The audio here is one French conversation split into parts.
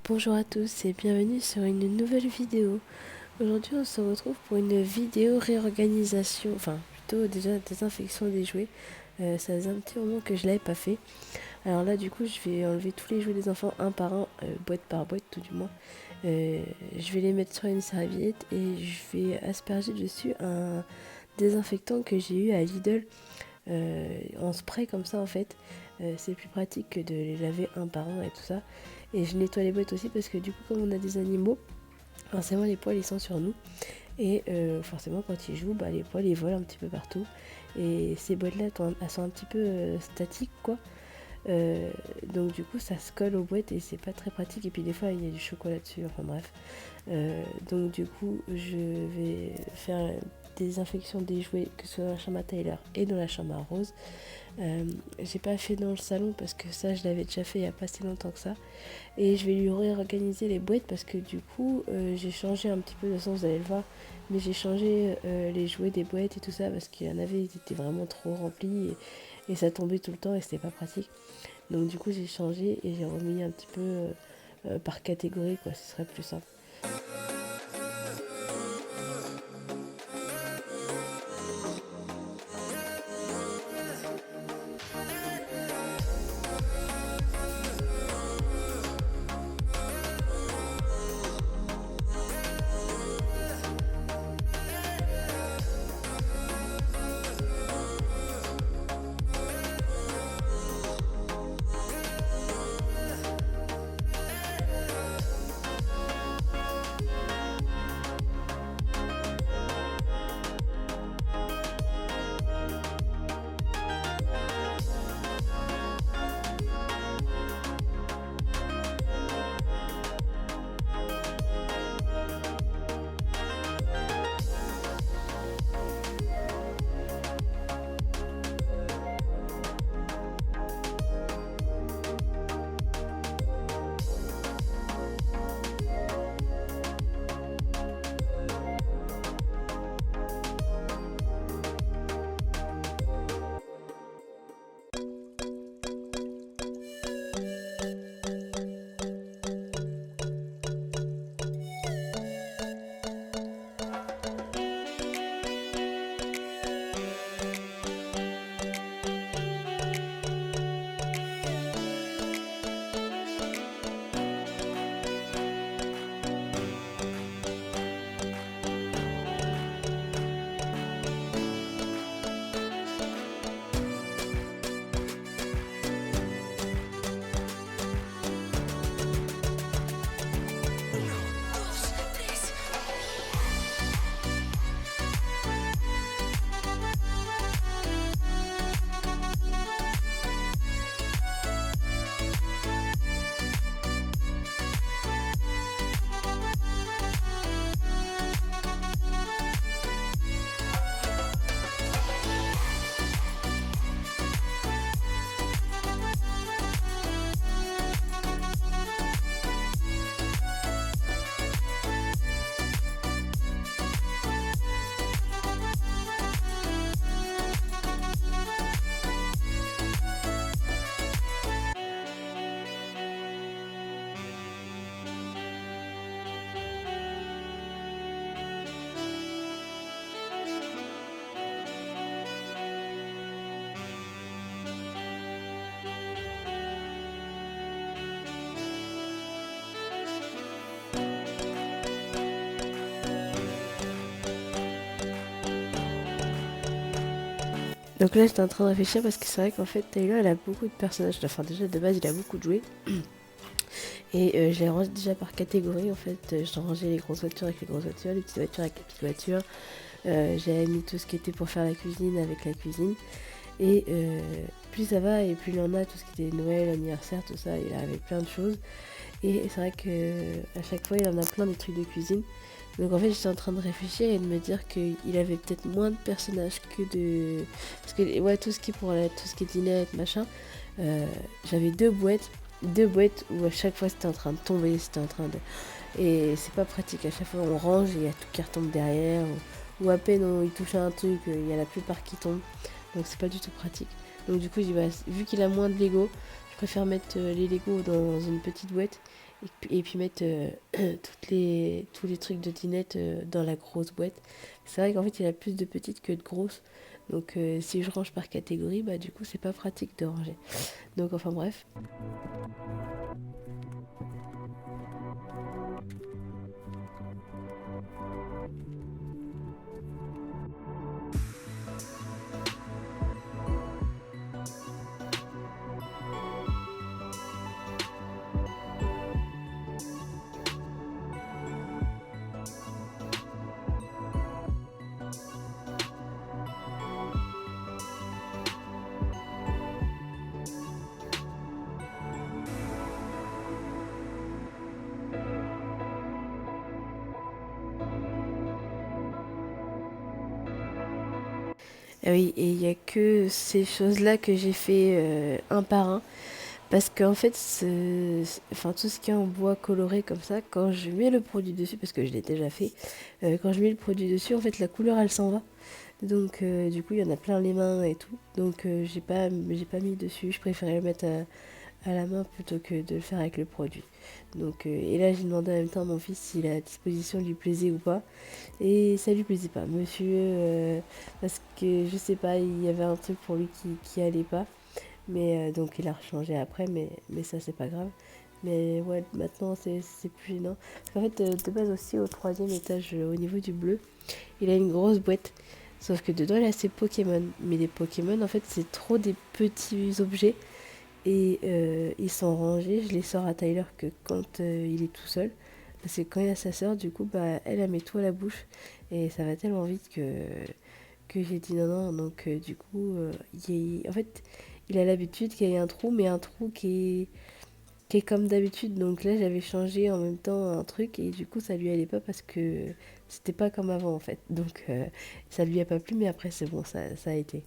Bonjour à tous et bienvenue sur une nouvelle vidéo. Aujourd'hui on se retrouve pour une vidéo réorganisation, enfin plutôt déjà désinfection des jouets. Ça faisait un petit moment que je l'avais pas fait. Alors là du coup je vais enlever tous les jouets des enfants un par un, boîte par boîte tout du moins. Je vais les mettre sur une serviette et je vais asperger dessus un désinfectant que j'ai eu à Lidl en spray comme ça en fait. C'est plus pratique que de les laver un par un et tout ça. Et je nettoie les boîtes aussi parce que du coup comme on a des animaux, forcément les poils ils sont sur nous. Et forcément quand ils jouent, les poils ils volent un petit peu partout. Et ces boîtes là elles sont un petit peu statiques quoi. Donc du coup ça se colle aux boîtes et c'est pas très pratique. Et puis des fois il y a du chocolat dessus, enfin bref. Donc du coup je vais faire des infections des jouets, que ce soit dans la chambre à Tyler et dans la chambre à Rose. J'ai pas fait dans le salon parce que ça je l'avais déjà fait il y a pas si longtemps que ça. Et je vais lui réorganiser les boîtes parce que du coup j'ai changé un petit peu, de toute façon vous allez le voir, mais j'ai changé les jouets des boîtes et tout ça parce qu'il y en avait, ils étaient vraiment trop remplis et ça tombait tout le temps et c'était pas pratique. Donc du coup j'ai changé et j'ai remis un petit peu par catégorie quoi, ce serait plus simple. Donc là j'étais en train de réfléchir parce que c'est vrai qu'en fait Taylor elle a beaucoup de personnages, enfin déjà de base il a beaucoup de jouets. Et je les range déjà par catégorie en fait. J'ai rangé les grosses voitures avec les grosses voitures, les petites voitures avec les petites voitures. J'avais mis tout ce qui était pour faire la cuisine avec la cuisine. Et plus ça va et plus il y en a, tout ce qui était Noël, anniversaire, tout ça, il avait plein de choses. Et c'est vrai que à chaque fois il en a plein des trucs de cuisine. Donc en fait j'étais en train de réfléchir et de me dire qu'il avait peut-être moins de personnages que de... Parce que ouais, tout ce qui est pour tout ce qui est dinette, machin, j'avais deux boîtes où à chaque fois c'était en train de tomber, c'était en train de... Et c'est pas pratique, à chaque fois on range et il y a tout qui retombe derrière, ou à peine il touche à un truc, il y a la plupart qui tombent, donc c'est pas du tout pratique. Donc du coup, vu qu'il a moins de Lego, je préfère mettre les Lego dans une petite boîte et puis mettre tous les trucs de dinette dans la grosse boîte. C'est vrai qu'en fait, il a plus de petites que de grosses. Donc si je range par catégorie, bah du coup, c'est pas pratique de ranger. Donc enfin bref. Ah oui, et il n'y a que ces choses-là que j'ai fait un par un. Parce qu'en fait, enfin, tout ce qui est en bois coloré comme ça, quand je mets le produit dessus, parce que je l'ai déjà fait, quand je mets le produit dessus, en fait, la couleur, elle s'en va. Donc, du coup, il y en a plein les mains et tout. Donc, j'ai pas mis dessus. Je préférais le mettre à la main plutôt que de le faire avec le produit. Donc, et là, j'ai demandé en même temps à mon fils si la disposition lui plaisait ou pas. Et ça lui plaisait pas, monsieur, parce que je sais pas, il y avait un truc pour lui qui allait pas. Mais donc il a rechangé après, mais ça c'est pas grave. Mais ouais, maintenant c'est plus gênant. Parce qu'en fait, de base aussi au troisième étage, au niveau du bleu, il a une grosse boîte. Sauf que dedans il a ses Pokémon. Mais les Pokémon, en fait, c'est trop des petits objets. Et ils sont rangés. Je les sors à Tyler que quand il est tout seul. Parce que quand il y a sa soeur, du coup, bah, elle met tout à la bouche. Et ça va tellement vite que j'ai dit non, non. Donc, du coup, en fait, il a l'habitude qu'il y ait un trou, mais un trou qui est comme d'habitude. Donc là, j'avais changé en même temps un truc et du coup, ça lui allait pas parce que c'était pas comme avant en fait. Donc, ça lui a pas plu, mais après, c'est bon, ça a été.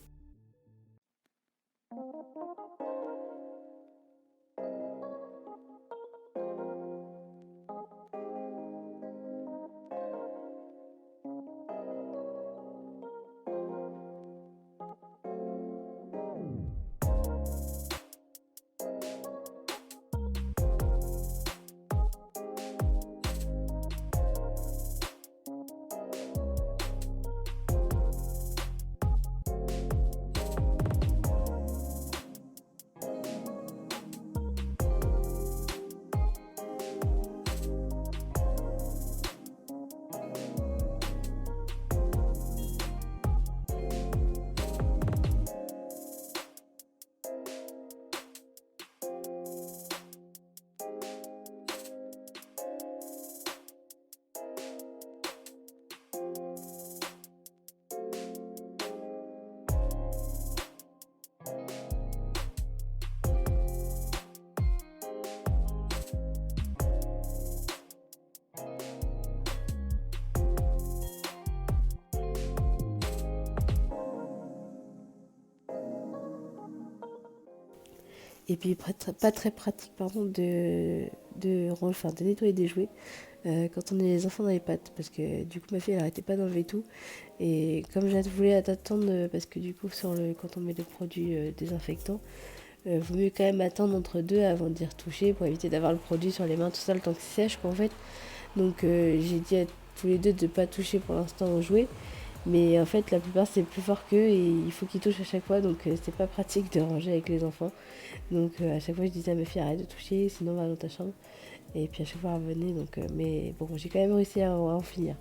Et puis, pas très pratique, pardon, enfin, de nettoyer des jouets quand on est les enfants dans les pattes. Parce que du coup, ma fille, elle arrêtait pas d'enlever tout. Et comme je voulais attendre, parce que du coup, quand on met le produit désinfectant, vaut mieux quand même attendre entre deux avant d'y retoucher pour éviter d'avoir le produit sur les mains tout ça le temps que c'est sèche, qu'en fait. Donc, j'ai dit à tous les deux de ne pas toucher pour l'instant aux jouets. Mais en fait, la plupart, c'est plus fort qu'eux et il faut qu'ils touchent à chaque fois. Donc, c'est pas pratique de ranger avec les enfants. Donc, à chaque fois, je disais à ma fille, arrête de toucher, sinon, va dans ta chambre. Et puis, à chaque fois, elle revenait. Donc, mais bon, j'ai quand même réussi à en finir.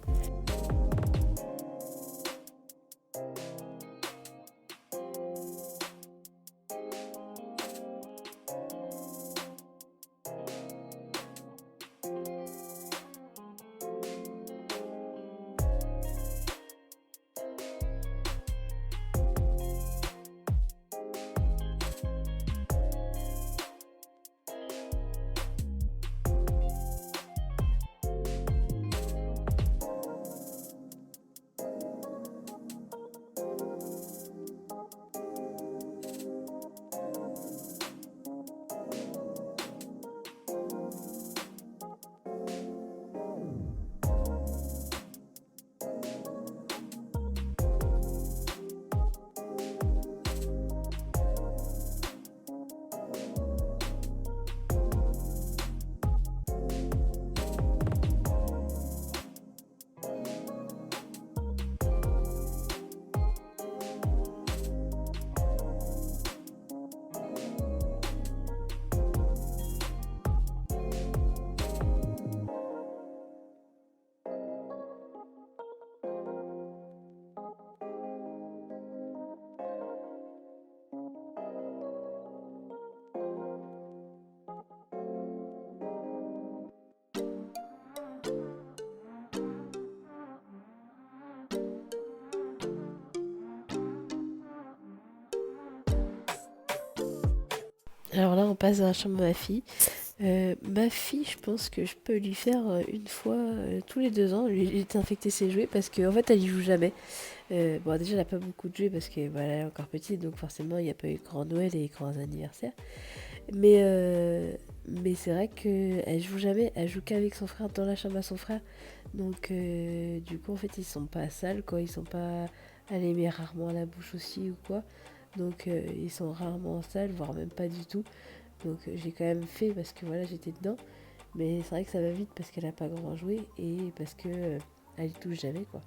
Alors là, on passe dans la chambre de ma fille. Ma fille, je pense que je peux lui faire une fois tous les 2 ans, lui désinfecter ses jouets parce qu'en fait, elle y joue jamais. Bon, déjà, elle a pas beaucoup de jouets parce que voilà, elle est encore petite, donc forcément, il n'y a pas eu grand Noël et grands anniversaires. Mais, euh, mais c'est vrai qu'elle joue jamais, elle joue qu'avec son frère dans la chambre à son frère. Donc, du coup, en fait, ils sont pas sales, quoi. Ils sont pas. Elle les met rarement à la bouche aussi ou quoi. Donc, ils sont rarement sales, voire même pas du tout. Donc, j'ai quand même fait parce que voilà, j'étais dedans. Mais c'est vrai que ça va vite parce qu'elle a pas grand jouet et parce que elle y touche jamais, quoi.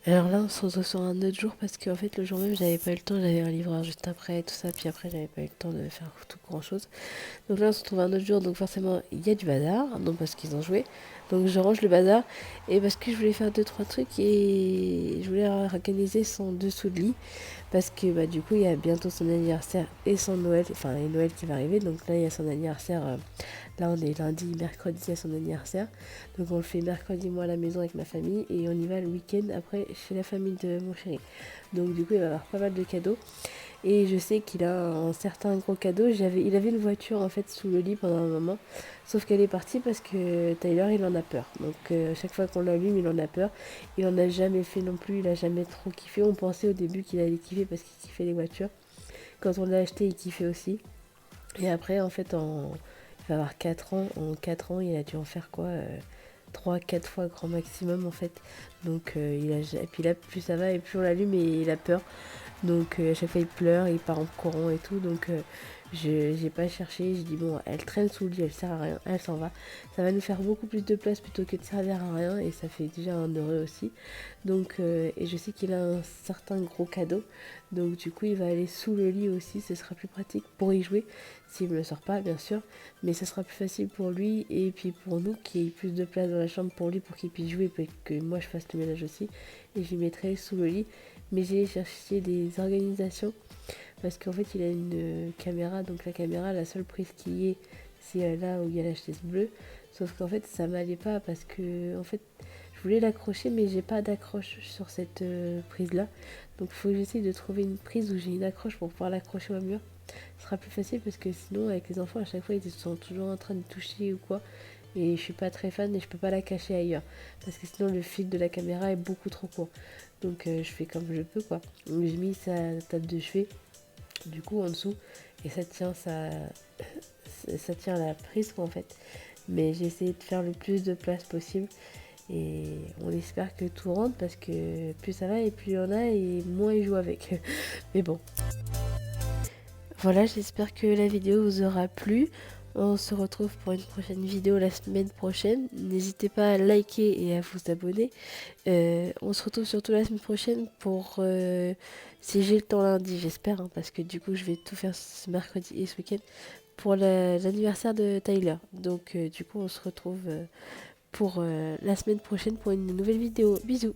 Alors là, on se retrouve sur un autre jour parce qu'en fait, le jour même, j'avais pas eu le temps, j'avais un livreur juste après, tout ça, puis après, j'avais pas eu le temps de faire tout grand chose. Donc là, on se retrouve un autre jour, donc forcément, il y a du bazar, non parce qu'ils ont joué. Donc je range le bazar, et parce que je voulais faire deux, trois trucs, et je voulais organiser son dessous de lit, parce que bah, du coup, il y a bientôt son anniversaire et son Noël, enfin, et Noël qui va arriver, donc là, il y a son anniversaire. Là, on est lundi, mercredi à son anniversaire. Donc, on le fait mercredi, moi, à la maison avec ma famille. Et on y va le week-end après chez la famille de mon chéri. Donc, du coup, il va avoir pas mal de cadeaux. Et je sais qu'il a un certain gros cadeau. Il avait une voiture, en fait, sous le lit pendant un moment. Sauf qu'elle est partie parce que Tyler, il en a peur. Donc, chaque fois qu'on l'allume, il en a peur. Il en a jamais fait non plus. Il a jamais trop kiffé. On pensait au début qu'il allait kiffer parce qu'il kiffait les voitures. Quand on l'a acheté, il kiffait aussi. Et après, en fait, il va avoir 4 ans. En 4 ans, il a dû en faire quoi 3-4 fois grand maximum, en fait. Donc, et puis là, plus ça va, et plus on l'allume, et il a peur. Donc, à chaque fois, il pleure, il part en courant et tout. Donc, j'ai pas cherché. J'ai dit, bon, elle traîne sous le lit, elle sert à rien, elle s'en va. Ça va nous faire beaucoup plus de place plutôt que de servir à rien. Et ça fait déjà un heureux aussi. Donc, et je sais qu'il a un certain gros cadeau. Donc, du coup, il va aller sous le lit aussi. Ce sera plus pratique pour y jouer. S'il me le sort pas, bien sûr. Mais ça sera plus facile pour lui. Et puis pour nous, qu'il y ait plus de place dans la chambre pour lui, pour qu'il puisse jouer. Et que moi, je fasse le ménage aussi. Et je lui mettrai sous le lit. Mais j'ai cherché des organisations. Parce qu'en fait, il a une caméra. Donc, la caméra, la seule prise qui y est, c'est là où il y a la chaise bleue. Sauf qu'en fait, ça m'allait pas parce que, en fait, je voulais l'accrocher, mais j'ai pas d'accroche sur cette prise-là. Donc, il faut que j'essaye de trouver une prise où j'ai une accroche pour pouvoir l'accrocher au mur. Ce sera plus facile parce que sinon, avec les enfants, à chaque fois, ils sont toujours en train de toucher ou quoi. Et je suis pas très fan et je peux pas la cacher ailleurs. Parce que sinon, le fil de la caméra est beaucoup trop court. Donc, je fais comme je peux, quoi. Donc, j'ai mis sa table de chevet, du coup, en dessous. Et ça tient la prise, quoi, en fait. Mais j'ai essayé de faire le plus de place possible. Et on espère que tout rentre parce que plus ça va et plus il y en a et moins ils jouent avec. Mais bon. En Voilà, j'espère que la vidéo vous aura plu. On se retrouve pour une prochaine vidéo la semaine prochaine. N'hésitez pas à liker et à vous abonner. On se retrouve surtout la semaine prochaine pour... si j'ai le temps lundi, j'espère, hein, parce que du coup je vais tout faire ce mercredi et ce week-end pour l'anniversaire de Tyler. Donc du coup on se retrouve pour la semaine prochaine pour une nouvelle vidéo. Bisous.